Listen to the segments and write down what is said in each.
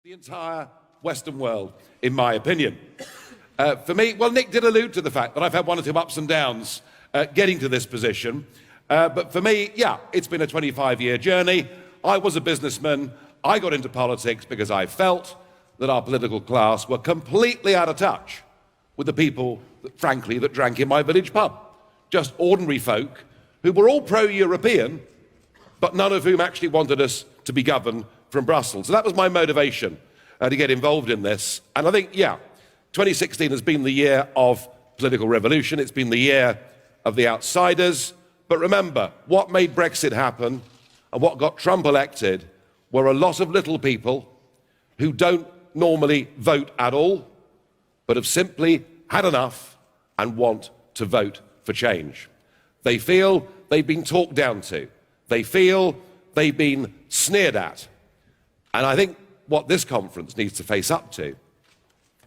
the entire Western world, in my opinion. For me, well, Nick did allude to the fact that I've had one or two ups and downs getting to this position. But for me, yeah, it's been a 25-year journey. I was a businessman. I got into politics because I felt that our political class were completely out of touch with the people, frankly, that drank in my village pub. Just ordinary folk who were all pro-European, but none of whom actually wanted us to be governed from Brussels. So that was my motivation to get involved in this. And I think, yeah, 2016 has been the year of political revolution. It's been the year of the outsiders. But remember, what made Brexit happen and what got Trump elected were a lot of little people who don't normally vote at all, but have simply had enough and want to vote for change. They feel they've been talked down to. They feel they've been sneered at. And I think what this conference needs to face up to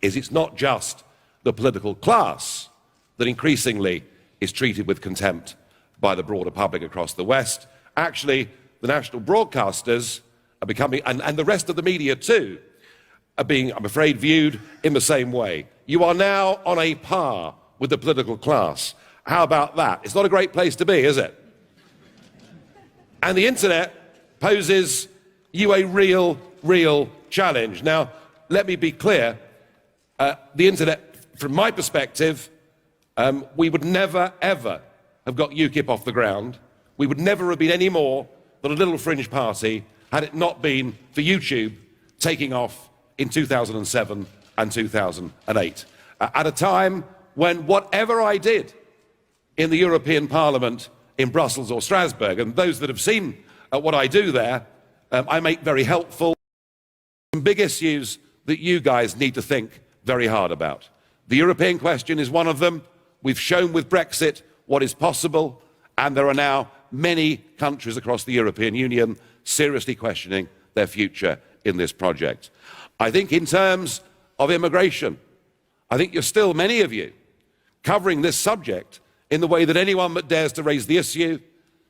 is it's not just the political class that increasingly is treated with contempt by the broader public across the West. Actually, the national broadcasters are becoming, and the rest of the media too, are being, I'm afraid, viewed in the same way. You are now on a par with the political class. How about that? It's not a great place to be, is it? And the internet poses you a real challenge. Now, let me be clear. The internet, from my perspective, we would never, ever have got UKIP off the ground. We would never have been any more than a little fringe party had it not been for YouTube taking off in 2007 and 2008. At a time when whatever I did in the European Parliament in Brussels or Strasbourg, and those that have seen what I do there, I make very helpful, some big issues that you guys need to think very hard about. The European question is one of them. We've shown with Brexit what is possible, and there are now many countries across the European Union seriously questioning their future in this project. I think in terms of immigration, I think you're still, many of you, covering this subject in the way that anyone that dares to raise the issue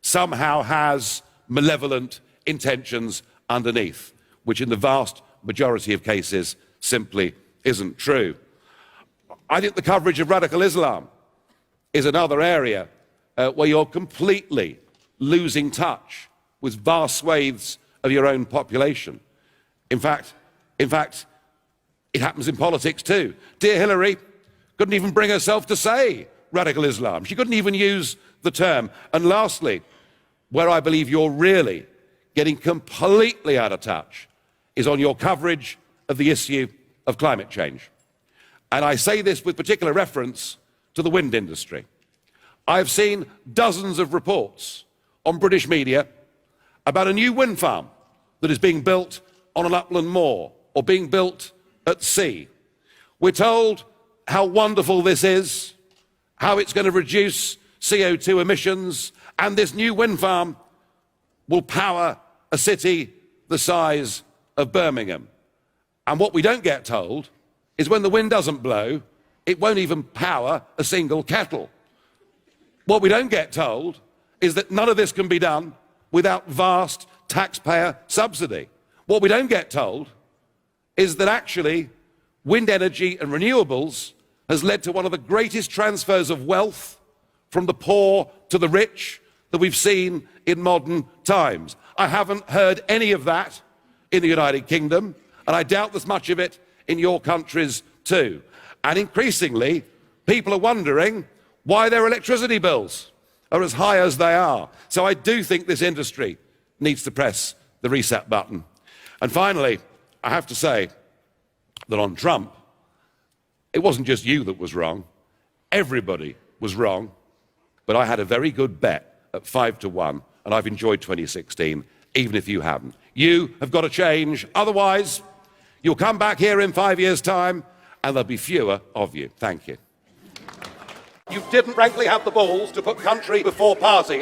somehow has malevolent intentions underneath, which in the vast majority of cases simply isn't true. I think the coverage of radical Islam is another area where you're completely losing touch with vast swathes of your own population. In fact, it happens in politics too. Dear Hillary couldn't even bring herself to say radical Islam. She couldn't even use the term. And lastly, where I believe you're really getting completely out of touch is on your coverage of the issue of climate change. And I say this with particular reference to the wind industry. I've seen dozens of reports on British media about a new wind farm that is being built on an upland moor or being built at sea. We're told how wonderful this is, how it's going to reduce CO2 emissions, and this new wind farm will power a city the size of Birmingham. And what we don't get told is when the wind doesn't blow, it won't even power a single kettle. What we don't get told is that none of this can be done without vast taxpayer subsidy. What we don't get told is that actually wind energy and renewables has led to one of the greatest transfers of wealth from the poor to the rich that we've seen in modern times. I haven't heard any of that in the United Kingdom, and I doubt there's much of it in your countries too. And increasingly, people are wondering why their electricity bills are as high as they are. So I do think this industry needs to press the reset button. And finally, I have to say that on Trump, it wasn't just you that was wrong. Everybody was wrong. But I had a very good bet at 5-1, and I've enjoyed 2016, even if you haven't. You have got to change. Otherwise, you'll come back here in 5 years' time, and there'll be fewer of you. Thank you. You didn't frankly have the balls to put country before party.